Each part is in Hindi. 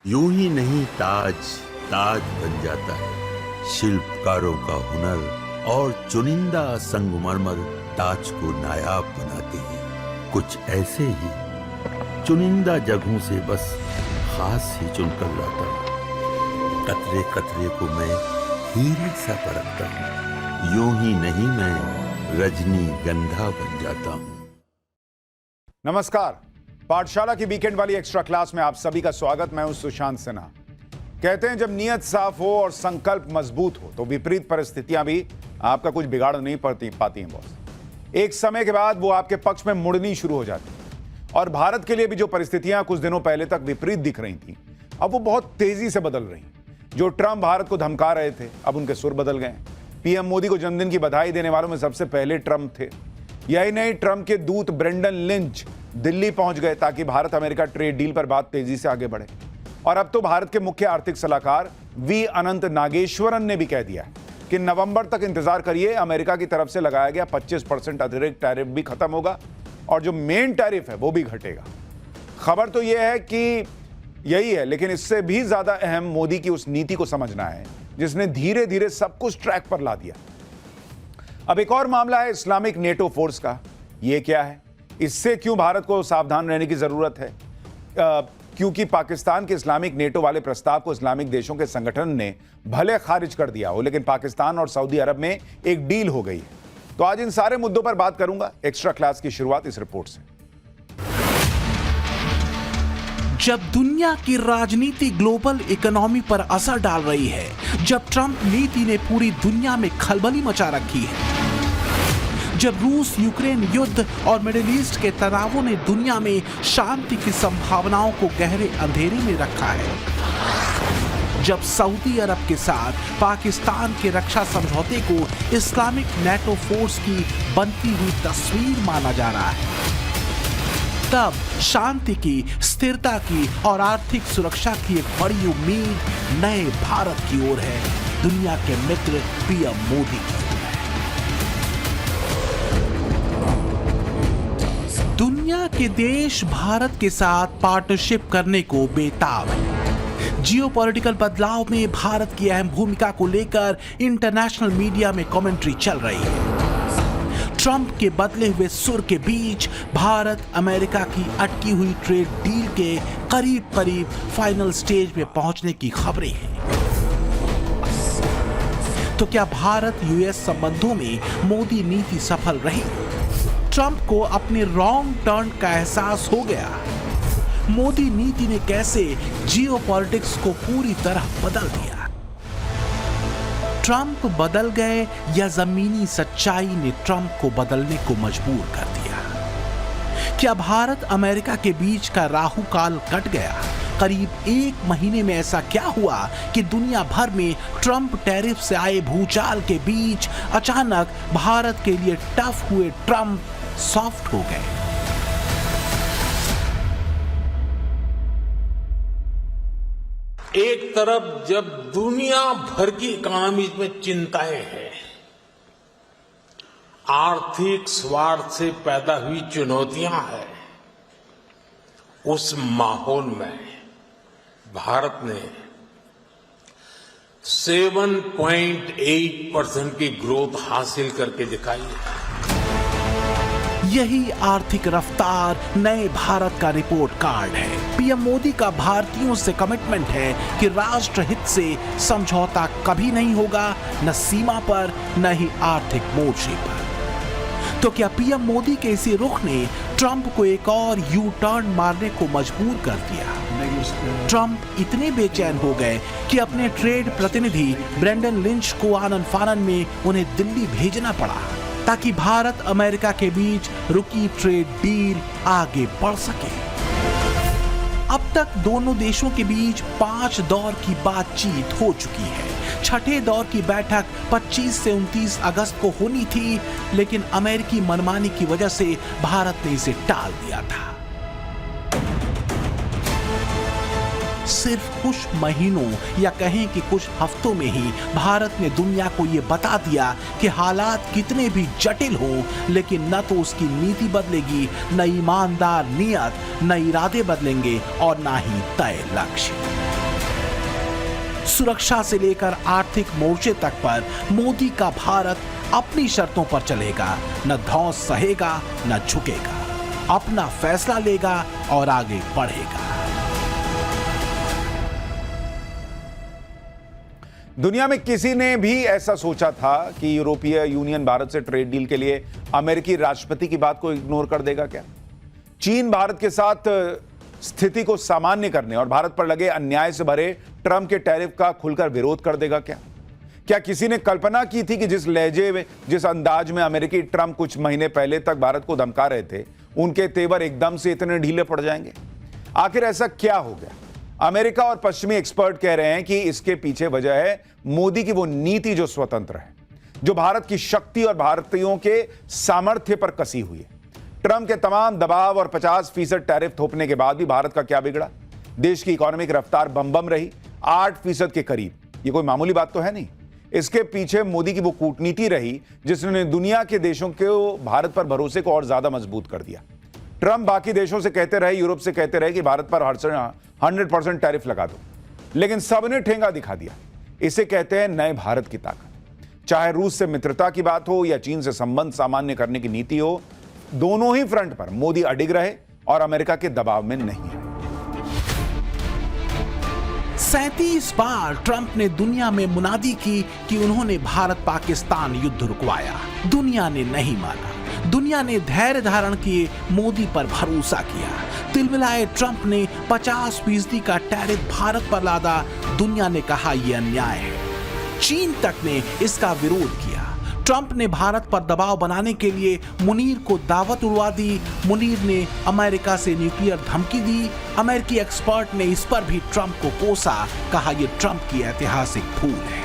यूं ही नहीं ताज ताज बन जाता है। शिल्पकारों का हुनर और चुनिंदा संगमरमर ताज को नायाब बनाते हैं। कुछ ऐसे ही चुनिंदा जगहों से बस खास ही चुनकर लाता हूँ। कतरे कतरे को मैं हीरे सा परखता हूँ। यूं ही नहीं मैं रजनीगंधा बन जाता हूँ। नमस्कार, पाठशाला की वीकेंड वाली एक्स्ट्रा क्लास में आप सभी का स्वागत। मैं हूं सुशांत सिन्हा। कहते हैं जब नीयत साफ हो और संकल्प मजबूत हो तो विपरीत परिस्थितियां भी आपका कुछ बिगाड़ नहीं पाती हैं बॉस। एक समय के बाद वो आपके पक्ष में मुड़नी शुरू हो जाती है। और भारत के लिए भी जो परिस्थितियां कुछ दिनों पहले तक विपरीत दिख रही थी, अब वो बहुत तेजी से बदल रही। जो ट्रंप भारत को धमका रहे थे, अब उनके सुर बदल गए। पीएम मोदी को जन्मदिन की बधाई देने वालों में सबसे पहले ट्रंप थे। यही नहीं, ट्रंप के दूत ब्रेंडन लिंच दिल्ली पहुंच गए ताकि भारत अमेरिका ट्रेड डील पर बात तेजी से आगे बढ़े। और अब तो भारत के मुख्य आर्थिक सलाहकार वी अनंत नागेश्वरन ने भी कह दिया है कि नवंबर तक इंतजार करिए, अमेरिका की तरफ से लगाया गया 25% अतिरिक्त टैरिफ भी खत्म होगा और जो मेन टैरिफ है वो भी घटेगा। खबर तो यह है कि यही है, लेकिन इससे भी ज्यादा अहम मोदी की उस नीति को समझना है जिसने धीरे धीरे सब कुछ ट्रैक पर ला दिया। अब एक और मामला है इस्लामिक नेटो फोर्स का। यह क्या है, इससे क्यों भारत को सावधान रहने की जरूरत है? क्योंकि पाकिस्तान के इस्लामिक नेटो वाले प्रस्ताव को इस्लामिक देशों के संगठन ने भले खारिज कर दिया हो, लेकिन पाकिस्तान और सऊदी अरब में एक डील हो गई है। तो आज इन सारे मुद्दों पर बात करूंगा। एक्स्ट्रा क्लास की शुरुआत इस रिपोर्ट से। जब दुनिया की राजनीति ग्लोबल इकोनॉमी पर असर डाल रही है, जब ट्रंप नीति ने पूरी दुनिया में खलबली मचा रखी है, जब रूस यूक्रेन युद्ध और मिडिल ईस्ट के तनावों ने दुनिया में शांति की संभावनाओं को गहरे अंधेरे में रखा है, जब सऊदी अरब के साथ पाकिस्तान के रक्षा समझौते को इस्लामिक नेटो फोर्स की बनती हुई तस्वीर माना जा रहा है, तब शांति की, स्थिरता की और आर्थिक सुरक्षा की एक बड़ी उम्मीद नए भारत की ओर है, दुनिया के मित्र पीएम मोदी की। दुनिया के देश भारत के साथ पार्टनरशिप करने को बेताब है। जियोपॉलिटिकल बदलाव में भारत की अहम भूमिका को लेकर इंटरनेशनल मीडिया में कमेंट्री चल रही है। ट्रंप के बदले हुए सुर के बीच भारत अमेरिका की अटकी हुई ट्रेड डील के करीब करीब फाइनल स्टेज में पहुंचने की खबरें हैं। तो क्या भारत यूएस संबंधों में मोदी नीति सफल रही? ट्रंप को अपने रॉन्ग टर्न का एहसास हो गया। मोदी नीति ने कैसे जियोपॉलिटिक्स को पूरी तरह बदल दिया? ट्रंप बदल गए या जमीनी सच्चाई ने ट्रंप को बदलने को मजबूर कर दिया? क्या भारत अमेरिका के बीच का राहु काल कट गया? करीब एक महीने में ऐसा क्या हुआ कि दुनिया भर में ट्रंप टैरिफ से आए भूचाल के बीच अचानक भारत के लिए टफ हुए ट्रंप सॉफ्ट हो गए? एक तरफ जब दुनिया भर की इकोनॉमी में चिंताएं हैं, आर्थिक स्वार्थ से पैदा हुई चुनौतियां हैं, उस माहौल में भारत ने 7.8% की ग्रोथ हासिल करके दिखाई है। यही आर्थिक रफ्तार नए भारत का रिपोर्ट कार्ड है। पीएम मोदी का भारतीयों से कमिटमेंट है कि राष्ट्र हित से समझौता कभी नहीं होगा, न सीमा पर न ही आर्थिक मोर्चे पर। तो क्या पीएम मोदी के इसी रुख ने ट्रंप को एक और यू टर्न मारने को मजबूर कर दिया? ट्रंप इतने बेचैन हो गए कि अपने ट्रेड प्रतिनिधि ब्रेंडन लिंच को आनन फानन में उन्हें दिल्ली भेजना पड़ा ताकि भारत अमेरिका के बीच रुकी ट्रेड डील आगे बढ़ सके। अब तक दोनों देशों के बीच 5 दौर की बातचीत हो चुकी है। छठे दौर की बैठक 25 से 29 अगस्त को होनी थी, लेकिन अमेरिकी मनमानी की वजह से भारत ने इसे टाल दिया था। सिर्फ कुछ महीनों या कहें कि कुछ हफ्तों में ही भारत ने दुनिया को यह बता दिया कि हालात कितने भी जटिल हों, लेकिन न तो उसकी नीति बदलेगी, न ईमानदार नियत, न इरादे बदलेंगे और न ही तय लक्ष्य। सुरक्षा से लेकर आर्थिक मोर्चे तक पर मोदी का भारत अपनी शर्तों पर चलेगा, न धौंस सहेगा न झुकेगा, अपना फैसला लेगा और आगे बढ़ेगा। दुनिया में किसी ने भी ऐसा सोचा था कि यूरोपीय यूनियन भारत से ट्रेड डील के लिए अमेरिकी राष्ट्रपति की बात को इग्नोर कर देगा क्या? चीन भारत के साथ स्थिति को सामान्य करने और भारत पर लगे अन्याय से भरे ट्रंप के टैरिफ का खुलकर विरोध कर देगा क्या? क्या किसी ने कल्पना की थी कि जिस लहजे में, जिस अंदाज में अमेरिकी ट्रंप कुछ महीने पहले तक भारत को धमका रहे थे, उनके तेवर एकदम से इतने ढीले पड़ जाएंगे? आखिर ऐसा क्या हो गया? अमेरिका और पश्चिमी एक्सपर्ट कह रहे हैं कि इसके पीछे वजह है मोदी की वो नीति जो स्वतंत्र है, जो भारत की शक्ति और भारतीयों के सामर्थ्य पर कसी हुई है। ट्रंप के तमाम दबाव और 50% टैरिफ थोपने के बाद भी भारत का क्या बिगड़ा? देश की इकोनॉमिक रफ्तार बम रही 8% के करीब। ये कोई मामूली बात तो है नहीं। इसके पीछे मोदी की वो कूटनीति रही जिसने दुनिया के देशों को भारत पर भरोसे को और ज्यादा मजबूत कर दिया। ट्रंप बाकी देशों से कहते रहे, यूरोप से कहते रहे कि भारत पर 100% टैरिफ लगा दो, लेकिन सबने ठेंगा दिखा दिया। इसे कहते हैं नए भारत की ताकत। चाहे रूस से मित्रता की बात हो या चीन से संबंध सामान्य करने की नीति हो, दोनों ही फ्रंट पर मोदी अडिग रहे और अमेरिका के दबाव में नहीं है। 37 बार ट्रंप ने दुनिया में मुनादी की कि उन्होंने भारत पाकिस्तान युद्ध रुकवाया। दुनिया ने नहीं माना। दुनिया ने धैर्य धारण किए, मोदी पर भरोसा किया। तिलमिलाए ट्रंप ने 50% का टैरिफ भारत पर लादा। दुनिया ने कहा यह अन्याय है। चीन तक ने इसका विरोध किया। ट्रंप ने भारत पर दबाव बनाने के लिए मुनीर को दावत उड़वा दी। मुनीर ने अमेरिका से न्यूक्लियर धमकी दी। अमेरिकी एक्सपर्ट ने इस पर भी ट्रंप को कोसा, कहा यह ट्रंप की ऐतिहासिक भूल है।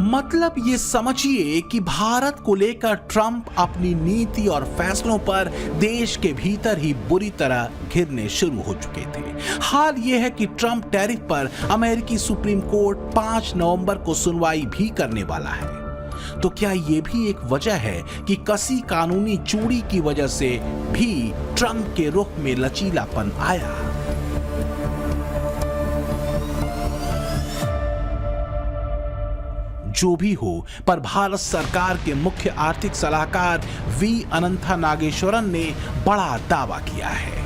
मतलब ये समझिए कि भारत को लेकर ट्रंप अपनी नीति और फैसलों पर देश के भीतर ही बुरी तरह घिरने शुरू हो चुके थे। हाल ये है कि ट्रंप टैरिफ पर अमेरिकी सुप्रीम कोर्ट 5 नवंबर को सुनवाई भी करने वाला है। तो क्या ये भी एक वजह है कि कसी कानूनी चूड़ी की वजह से भी ट्रंप के रुख में लचीलापन आया? जो भी हो, पर भारत सरकार के मुख्य आर्थिक सलाहकार वी अनंथा नागेश्वरन ने बड़ा दावा किया है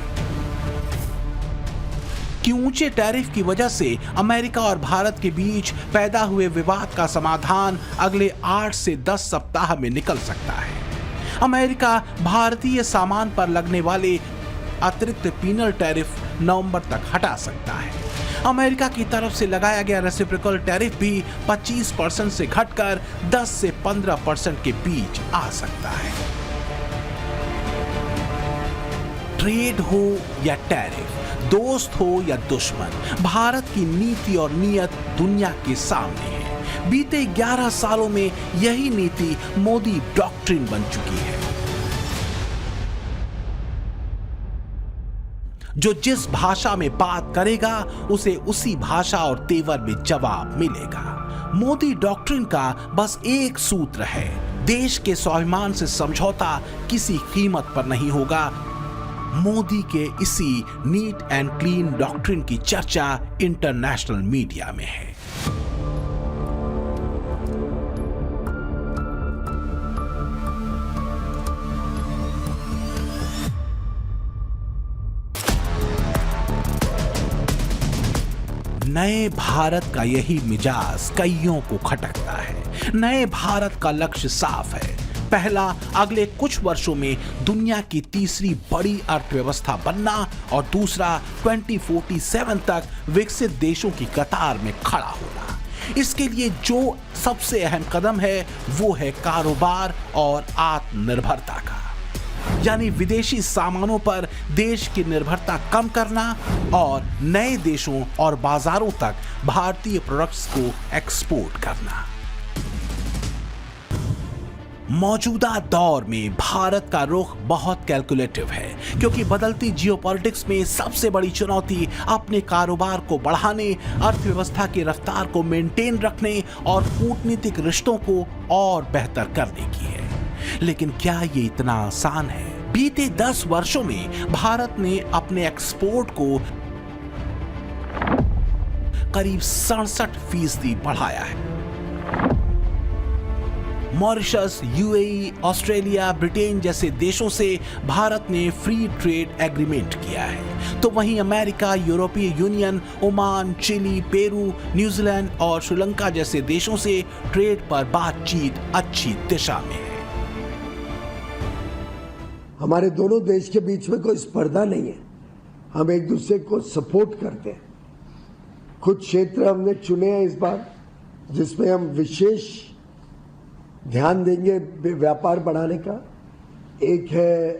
कि ऊंचे टैरिफ की वजह से अमेरिका और भारत के बीच पैदा हुए विवाद का समाधान अगले 8 से 10 सप्ताह में निकल सकता है। अमेरिका भारतीय सामान पर लगने वाले अतिरिक्त पीनल टैरिफ नवंबर तक हटा सकता है। अमेरिका की तरफ से लगाया गया रेसिप्रोकल टैरिफ भी 25% से घटकर 10 से 15% के बीच आ सकता है। ट्रेड हो या टैरिफ, दोस्त हो या दुश्मन, भारत की नीति और नीयत दुनिया के सामने है। बीते 11 सालों में यही नीति मोदी डॉक्ट्रिन बन चुकी है। जो जिस भाषा में बात करेगा उसे उसी भाषा और तेवर में जवाब मिलेगा। मोदी डॉक्ट्रिन का बस एक सूत्र है, देश के स्वाभिमान से समझौता किसी कीमत पर नहीं होगा। मोदी के इसी नीट एंड क्लीन डॉक्ट्रिन की चर्चा इंटरनेशनल मीडिया में है। नए भारत का यही मिजाज कईयों को खटकता है। नए भारत का लक्ष्य साफ है। पहला, अगले कुछ वर्षों में दुनिया की तीसरी बड़ी अर्थव्यवस्था बनना, और दूसरा 2047 तक विकसित देशों की कतार में खड़ा होना। इसके लिए जो सबसे अहम कदम है वो है कारोबार और आत्मनिर्भरता का, यानी विदेशी सामानों पर देश की निर्भरता कम करना और नए देशों और बाजारों तक भारतीय प्रोडक्ट्स को एक्सपोर्ट करना। मौजूदा दौर में भारत का रुख बहुत कैलकुलेटिव है, क्योंकि बदलती जियोपॉलिटिक्स में सबसे बड़ी चुनौती अपने कारोबार को बढ़ाने, अर्थव्यवस्था की रफ्तार को मेंटेन रखने और कूटनीतिक रिश्तों को और बेहतर करने की है। लेकिन क्या ये इतना आसान है? बीते 10 वर्षों में भारत ने अपने एक्सपोर्ट को करीब 67% बढ़ाया है। मॉरिशस, यूएई, ऑस्ट्रेलिया, ब्रिटेन जैसे देशों से भारत ने फ्री ट्रेड एग्रीमेंट किया है, तो वहीं अमेरिका, यूरोपीय Union, Oman, Chile, Peru, New Zealand और श्रीलंका जैसे देशों से ट्रेड पर बातचीत अच्छी दिशा में है। हमारे दोनों देश के बीच में कोई स्पर्धा नहीं है, हम एक दूसरे को सपोर्ट करते हैं। कुछ क्षेत्र हमने चुने हैं इस बार जिसमें हम विशेष ध्यान देंगे व्यापार बढ़ाने का। एक है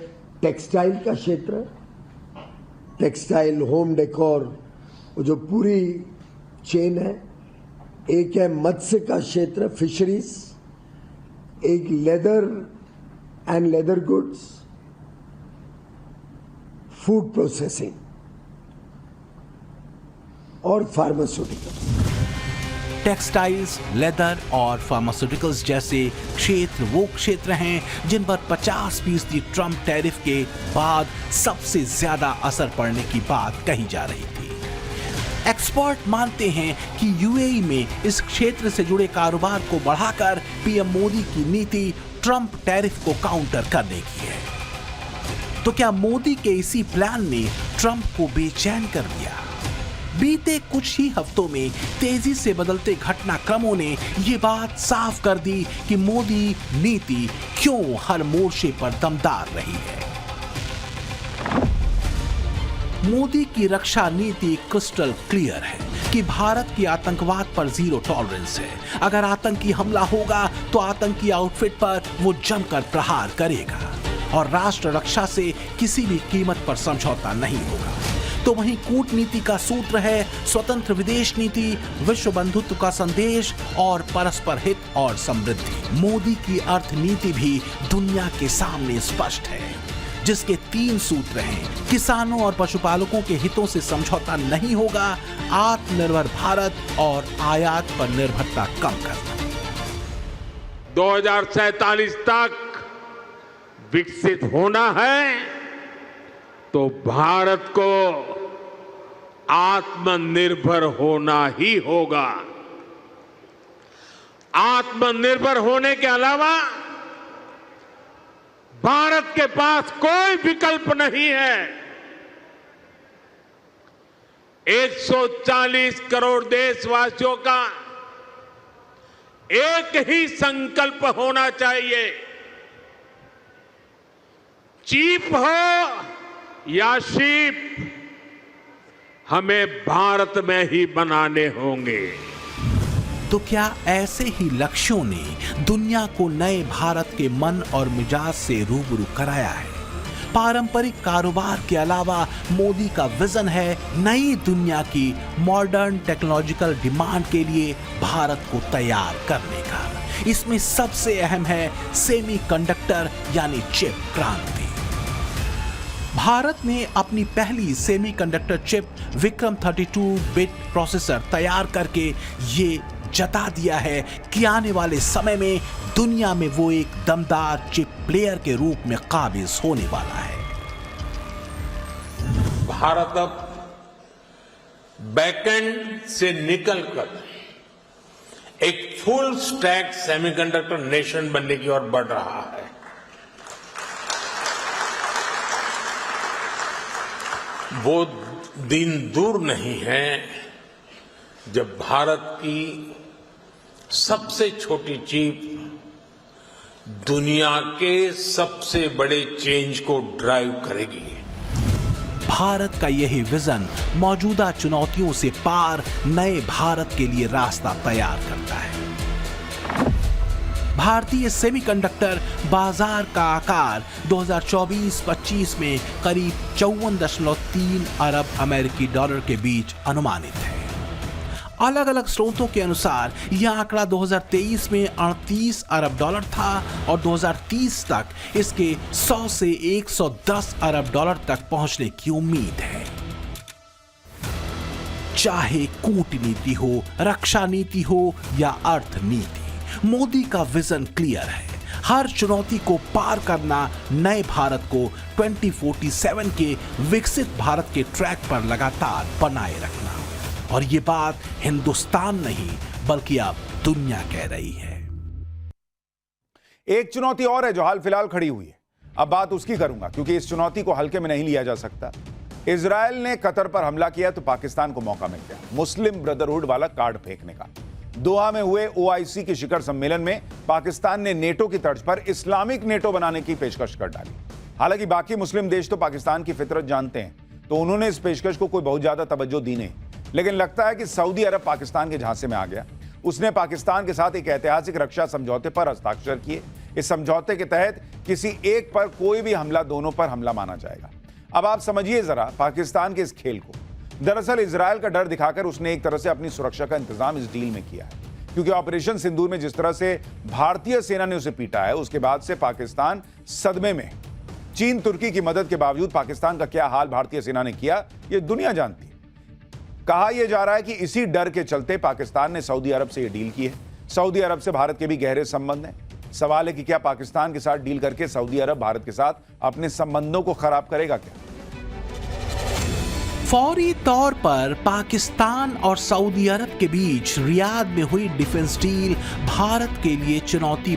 टेक्सटाइल का क्षेत्र, टेक्सटाइल, होम डेकोर, जो पूरी चेन है। एक है मत्स्य का क्षेत्र, फिशरीज। एक leather and leather goods, food processing और फार्मास्यूटिकल्स। टेक्सटाइल्स, लेदर और फार्मास्यूटिकल्स जैसे क्षेत्र वो क्षेत्र हैं जिन पर 50% ट्रंप टैरिफ के बाद सबसे ज्यादा असर पड़ने की बात कही जा रही थी। एक्सपर्ट मानते हैं कि यूएई में इस क्षेत्र से जुड़े कारोबार को बढ़ाकर पीएम मोदी की नीति ट्रंप टैरिफ को काउंटर करने की है। तो क्या मोदी के इसी प्लान ने ट्रंप को बेचैन कर दिया? बीते कुछ ही हफ्तों में तेजी से बदलते घटनाक्रमों ने ये बात साफ कर दी कि मोदी नीति क्यों हर मोर्चे पर दमदार रही है। मोदी की रक्षा नीति क्रिस्टल क्लियर है कि भारत की आतंकवाद पर जीरो टॉलरेंस है। अगर आतंकी हमला होगा तो आतंकी आउटफिट पर वो जमकर प्रहार करेगा और राष्ट्र रक्षा से किसी भी कीमत पर समझौता नहीं होगा। तो वहीं कूटनीति का सूत्र है स्वतंत्र विदेश नीति, विश्व बंधुत्व का संदेश और परस्पर हित और समृद्धि। मोदी की अर्थनीति भी दुनिया के सामने स्पष्ट है, जिसके 3 सूत्र हैं। किसानों और पशुपालकों के हितों से समझौता नहीं होगा, आत्मनिर्भर भारत और आयात पर निर्भरता कम करना। 2047 तक विकसित होना है तो भारत को आत्मनिर्भर होना ही होगा। आत्मनिर्भर होने के अलावा भारत के पास कोई विकल्प नहीं है। 140 करोड़ देशवासियों का एक ही संकल्प होना चाहिए, चीप हो या शीप, हमें भारत में ही बनाने होंगे। तो क्या ऐसे ही लक्ष्यों ने दुनिया को नए भारत के मन और मिजाज से रूबरू कराया है? पारंपरिक कारोबार के अलावा मोदी का विजन है नई दुनिया की मॉडर्न टेक्नोलॉजिकल डिमांड के लिए भारत को तैयार करने का। इसमें सबसे अहम है सेमीकंडक्टर यानी चिप क्रांति। भारत ने अपनी पहली semiconductor chip Vikram 32 bit processor तैयार करके ये जता दिया है कि आने वाले समय में दुनिया में वो एक दमदार चिप प्लेयर के रूप में काबिज होने वाला है। भारत अब बैकएंड से निकलकर एक फुल स्टैक सेमीकंडक्टर नेशन बनने की ओर बढ़ रहा है। वो दिन दूर नहीं है जब भारत की सबसे छोटी चिप दुनिया के सबसे बड़े चेंज को ड्राइव करेगी। भारत का यही विजन मौजूदा चुनौतियों से पार नए भारत के लिए रास्ता तैयार करता है। भारतीय सेमीकंडक्टर बाजार का आकार 2024-25 में करीब 54.3 अरब अमेरिकी डॉलर के बीच अनुमानित है। अलग अलग स्रोतों के अनुसार यह आंकड़ा 2023 में 38 अरब डॉलर था और 2030 तक इसके 100 से 110 अरब डॉलर तक पहुंचने की उम्मीद है। चाहे कूटनीति हो, रक्षा नीति हो या अर्थनीति, मोदी का विजन क्लियर है। हर चुनौती को पार करना, नए भारत को 2047 के विकसित भारत के ट्रैक पर लगातार बनाए रखना। और ये बात हिंदुस्तान नहीं बल्कि अब दुनिया कह रही है। एक चुनौती और है जो हाल फिलहाल खड़ी हुई है। अब बात उसकी करूंगा क्योंकि इस चुनौती को हल्के में नहीं लिया जा सकता। इजराइल ने कतर पर हमला किया तो पाकिस्तान को मौका मिल गया मुस्लिम ब्रदरहुड वाला कार्ड फेंकने का। दोहा में हुए ओआईसी के शिखर सम्मेलन में पाकिस्तान ने नेटो की तर्ज पर इस्लामिक नेटो बनाने की पेशकश कर डाली। हालांकि बाकी मुस्लिम देश तो पाकिस्तान की फितरत जानते हैं, तो उन्होंने इस पेशकश को कोई बहुत ज्यादा तवज्जो दी नहीं। लेकिन लगता है कि सऊदी अरब पाकिस्तान के झांसे में आ गया। उसने पाकिस्तान के साथ एक ऐतिहासिक रक्षा समझौते पर हस्ताक्षर किए। इस समझौते के तहत किसी एक पर कोई भी हमला दोनों पर हमला माना जाएगा। अब आप समझिए जरा पाकिस्तान के इस खेल को। दरअसल इजराइल का डर दिखाकर उसने एक तरह से अपनी सुरक्षा का इंतजाम इस डील में किया है, क्योंकि ऑपरेशन सिंदूर में जिस तरह से भारतीय सेना ने उसे पीटा है, उसके बाद से पाकिस्तान सदमे में। चीन तुर्की की मदद के बावजूद पाकिस्तान का क्या हाल भारतीय सेना ने किया, यह दुनिया जानती है। कहा यह जा रहा है कि इसी डर के चलते पाकिस्तान ने सऊदी अरब से यह डील की है। सऊदी अरब से भारत के भी गहरे संबंध हैं। सवाल है कि क्या पाकिस्तान के साथ डील करके सऊदी अरब भारत के साथ अपने संबंधों को खराब करेगा क्या? फौरी तौर पर पाकिस्तान और सऊदी अरब के बीच रियाद में हुई डिफेंस डील भारत के लिए चुनौती